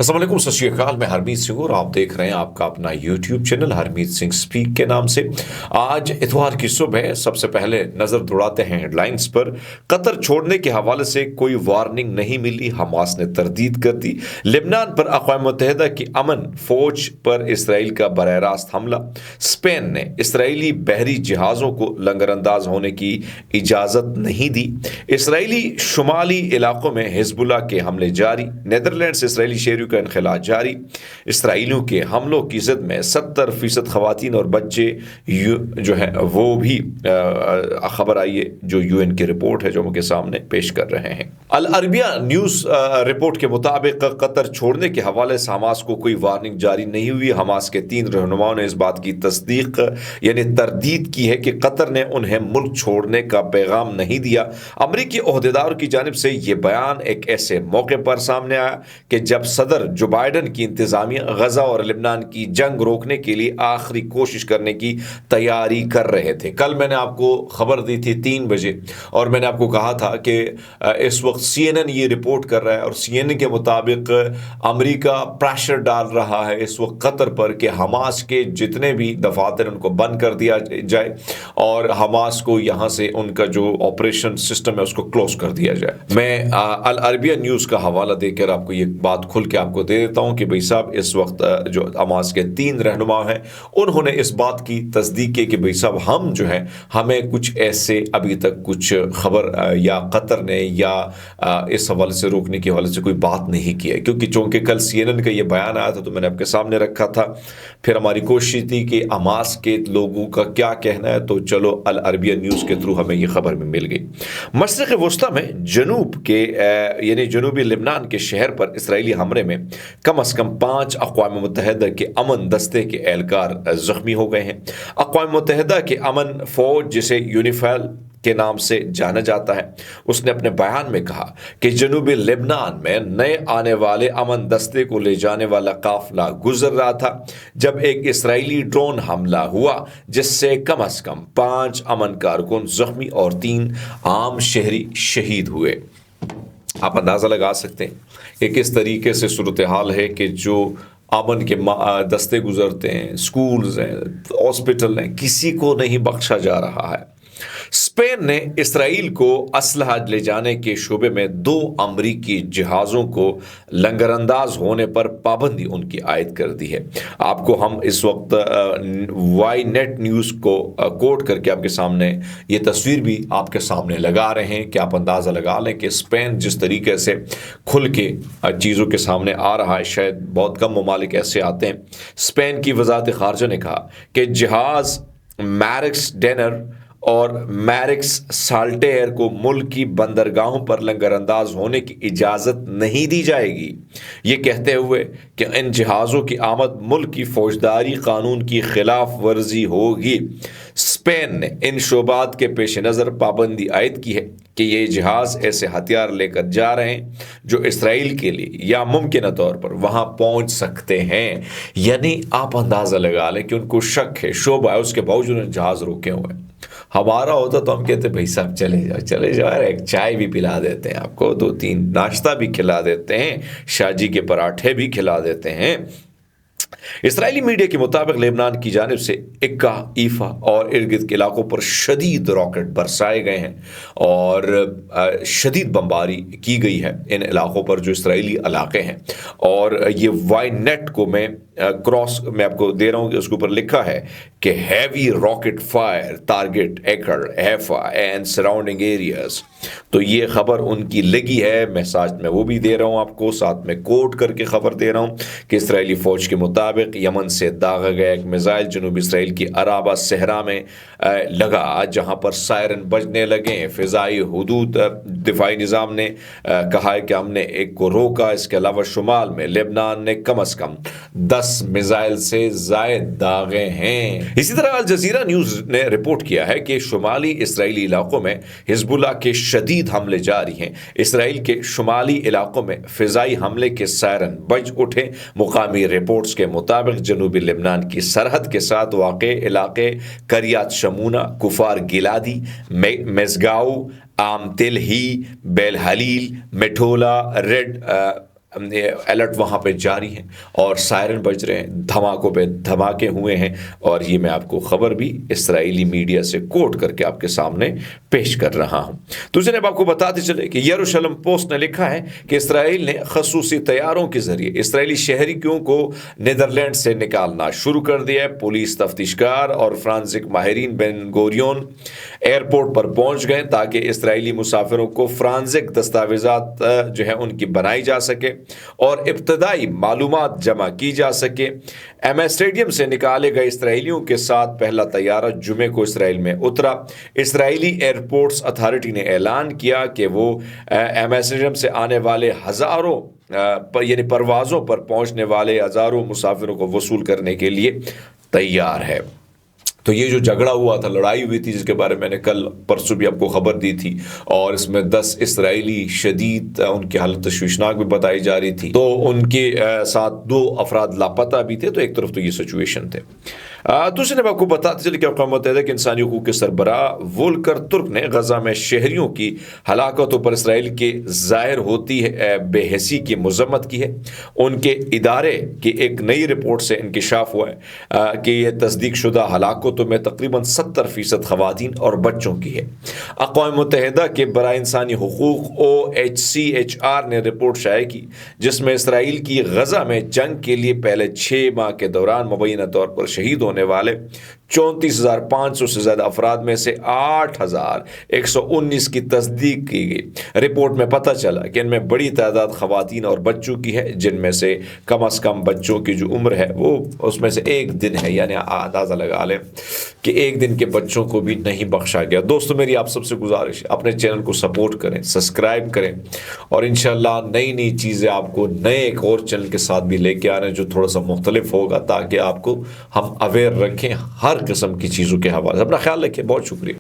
अस्सलाम वालेकुम, सत श्री अकाल। मैं हरमीत सिंह और आप देख रहे हैं आपका अपना YouTube channel Harmeet Singh speak के नाम से। आज इतवार की सुबह सबसे पहले नज़र दौड़ाते हैं हेडलाइंस पर। कतर छोड़ने के हवाले से कोई वार्निंग नहीं मिली, हमास ने तरदीद कर दी। लेबनान पर अक़वाम मुत्तहिदा की अमन फौज पर इसराइल का बरह रास्त हमला। स्पेन ने इसराइली बहरी जहाज़ों को लंगरअंदाज होने की इजाज़त नहीं दी। इसराइली शुमाली इलाकों में हिजबुल्लाह के हमले जारी। नीदरलैंड से इसराइली शहरी का इनखला जारी। इसराइलियों के हमलों की जिद में 70% खवातीन और बच्चे जो है वो भी खबर आई है, जो यूएन की रिपोर्ट है जो उनके सामने पेश कर रहे हैं। अल अरबिया न्यूज़ रिपोर्ट के मुताबिक कतर छोड़ने के हवाले से हमास को कोई वार्निंग जारी नहीं हुई। हमास के 3 रहनुमाओं ने इस बात की तस्दीक यानी तरदीद की है कि कतर ने उन्हें मुल्क छोड़ने का पैगाम नहीं दिया। अमरीकी ओहदेदारों की जानिब से ये बयान एक ऐसे मौके पर सामने आया कि जब सदर जो बाइडन की इंतजामिया गजा और लेबनान की जंग रोकने के लिए आखिरी कोशिश करने की तैयारी कर रहे थे। कल मैंने आपको खबर दी थी 3 बजे और मैंने आपको कहा था कि इस वक्त CNN ये रिपोर्ट कर रहा है और CNN के मुताबिक अमेरिका प्रेशर डाल रहा है इस वक्त कतर पर कि हमास के जितने भी दफातर उनको बंद कर दिया जाए और हमास को यहाँ से उनका जो ऑपरेशन सिस्टम है उसको क्लोज कर दिया जाए। मैं अल अरबिया न्यूज़ का हवाला देकर आपको ये बात खुल के आपको दे देता हूं कि भाई साहब इस वक्त जो हमास के 3 रहनुमा हैं उन्होंने इस बात की तस्दीक की कि भाई साहब हम जो है हमें कुछ ऐसे अभी तक कुछ खबर या कतर ने या इस हवाले से रोकने के हवाले से कोई बात नहीं की है, क्योंकि चूंकि कल CNN का ये बयान आया था तो मैंने आपके सामने रखा था। फिर हमारी कोशिश थी कि हमास के लोगों का क्या कहना है, तो चलो अल अरबिया न्यूज़ के थ्रू हमें ये खबर में मिल गई। मशरिक़ वस्ता में जनूब के यानी जनूबी लेबनान के शहर पर इसराइली हमले में कम अज़ कम 5 अक़वाम मुत्तहिदा के अमन दस्ते के एहलकार ज़ख्मी हो गए हैं। अक़वाम मुत्तहिदा के अमन फ़ौज, जिसे यूनिफिल के नाम से जाना जाता है, उसने अपने बयान में कहा कि जनूबी लेबनान में नए आने वाले अमन दस्ते को ले जाने वाला काफिला गुजर रहा था जब एक इसराइली ड्रोन हमला हुआ जिससे कम अज़ कम 5 अमन कारकुन ज़ख्मी और 3 आम शहरी शहीद हुए। आप अंदाज़ा लगा सकते हैं कि किस तरीके से सूरत हाल है कि जो अमन के दस्ते गुजरते हैं, स्कूल्स हैं, हॉस्पिटल हैं, किसी को नहीं बख्शा जा रहा है। स्पेन ने इसराइल को असलहा ले जाने के शोबे में 2 अमरीकी जहाज़ों को लंगरअंदाज होने पर पाबंदी उनकी आयद कर दी है। आपको हम इस वक्त वाई नेट न्यूज़ को कोट करके आपके सामने ये तस्वीर भी आपके सामने लगा रहे हैं कि आप अंदाज़ा लगा लें कि स्पेन जिस तरीके से खुल के चीज़ों के सामने आ रहा है, शायद बहुत कम ममालिक ऐसे आते हैं। स्पेन की वज़ारत ख़ारजा ने कहा कि जहाज़ मैरिक्स डेनर और मैरिक्स साल्टेयर को मुल्क की बंदरगाहों पर लंगरअंदाज होने की इजाज़त नहीं दी जाएगी, ये कहते हुए कि इन जहाज़ों की आमद मुल्क की फौजदारी कानून की खिलाफ वर्जी होगी। स्पेन ने इन शोबात के पेश नज़र पाबंदी आयद की है कि ये जहाज़ ऐसे हथियार लेकर जा रहे हैं जो इसराइल के लिए या मुमकिन तौर पर वहाँ पहुँच सकते हैं। यानी आप अंदाज़ा लगा लें कि उनको शक है, शोबा है, उसके बावजूद जहाज़ रोके हुए हैं। हमारा होता तो हम कहते भाई साहब चले जाओ, एक चाय भी पिला देते हैं आपको, 2-3 नाश्ता भी खिला देते हैं, शाजी के पराठे भी खिला देते हैं। इसराइली मीडिया के मुताबिक लेबनान की जानिब से इक्का, ईफा और इर्द गिर्द के इलाकों पर शदीद रॉकेट बरसाए गए हैं और शदीद बमबारी की गई है इन इलाकों पर जो इसराइली इलाके हैं। और ये वाई नेट को मैं क्रॉस में आपको दे रहा हूँ कि उसके ऊपर लिखा है कि heavy rocket fire target acre Haifa and surrounding areas. तो ये खबर उनकी लगी है, मैं साथ में वो भी दे रहा हूँ आपको, साथ में कोट करके खबर दे रहा हूँ कि इसराइली फ़ौज के मुताबिक यमन से दागा गया एक मिसाइल जनूबी इसराइल की अराबा सहरा में लगा, जहाँ पर सायरन बजने लगे। फ़िज़ाई हुदूद दिफाई निज़ाम ने कहा है कि हमने एक को रोका। इसके अलावा शुमाल में लेबनान ने कम अज़ कम 10 मिसाइल से ज़ायद दागे हैं। इसी तरह अल जज़ीरा न्यूज़ ने रिपोर्ट किया है कि शुमाली इसराइली इलाकों में हिजबुल्लाह के शदीद हमले जारी हैं। इसराइल के शुमाली इलाकों में फ़िज़ाई हमले के सायरन बज उठे। मुकामी रिपोर्ट्स के मुताबिक जनूबी लेबनान की सरहद के साथ वाक़े इलाके करियात शमूना, कुफार गिलादी, मेज़गाऊ, आम तिल ही, बेल हलील, मेठोला, रेड الرٹ وہاں پہ جاری ہیں اور سائرن بج رہے ہیں، دھماکوں پہ دھماکے ہوئے ہیں، اور یہ میں آپ کو خبر بھی اسرائیلی میڈیا سے کوٹ کر کے آپ کے سامنے پیش کر رہا ہوں۔ تو جناب آپ کو بتاتے چلے کہ یروشلم پوسٹ نے لکھا ہے کہ اسرائیل نے خصوصی طیاروں کے ذریعے اسرائیلی شہریوں کو نیدرلینڈ سے نکالنا شروع کر دیا ہے۔ پولیس تفتیشکار اور فرانسک ماہرین بین گوریون ایئرپورٹ پر پہنچ گئے تاکہ اسرائیلی مسافروں کو فرانسک دستاویزات جو ہے ان کی بنائی جا سکے اور ابتدائی معلومات جمع کی جا سکے۔ ایم اے اسٹیڈیم سے نکالے گئے اسرائیلیوں کے ساتھ پہلا طیارہ جمعے کو اسرائیل میں اترا۔ اسرائیلی ایئرپورٹس اتھارٹی نے اعلان کیا کہ وہ ایم اے اسٹیڈیم سے آنے والے ہزاروں یعنی پروازوں پر پہنچنے والے ہزاروں مسافروں کو وصول کرنے کے لیے تیار ہے۔ تو یہ جو جھگڑا ہوا تھا، لڑائی ہوئی تھی، جس کے بارے میں نے کل پرسوں بھی آپ کو خبر دی تھی، اور اس میں 10 اسرائیلی شدید ان کی حالت تشویشناک بھی بتائی جا رہی تھی، تو ان کے ساتھ 2 افراد لاپتہ بھی تھے۔ تو ایک طرف تو یہ سچویشن تھے۔ دوسرے نے آپ کو بتاتے چلے کہ اقوام متحدہ کے انسانی حقوق کے سربراہ وولکر ترک نے غزہ میں شہریوں کی ہلاکتوں پر اسرائیل کے ظاہر ہوتی ہے بے حسی کی مذمت کی ہے۔ ان کے ادارے کی ایک نئی رپورٹ سے انکشاف ہوا ہے کہ یہ تصدیق شدہ ہلاکتوں میں تقریباً 70% خواتین اور بچوں کی ہے۔ اقوام متحدہ کے برائے انسانی حقوق OHCHR نے رپورٹ شائع کی، جس میں اسرائیل کی غزہ میں جنگ کے لیے پہلے 6 ماہ کے دوران مبینہ طور پر شہید ہونے والے 34,500 سے زیادہ افراد میں سے 8,119 کی تصدیق کی گئی۔ رپورٹ میں پتہ چلا کہ ان میں بڑی تعداد خواتین اور بچوں کی ہے، جن میں سے کم از کم بچوں کی جو عمر ہے وہ اس میں سے 1 دن ہے، یعنی اندازہ لگا لیں کہ 1 دن کے بچوں کو بھی نہیں بخشا گیا۔ دوستو میری آپ سب سے گزارش ہے، اپنے چینل کو سپورٹ کریں، سبسکرائب کریں، اور انشاءاللہ نئی چیزیں آپ کو نئے ایک اور چینل کے ساتھ بھی لے کے آ رہے ہیں جو تھوڑا سا مختلف ہوگا، تاکہ آپ کو ہم اویئر رکھیں ہر قسم کی چیزوں کے حوالے سے۔ اپنا خیال رکھیں، بہت شکریہ۔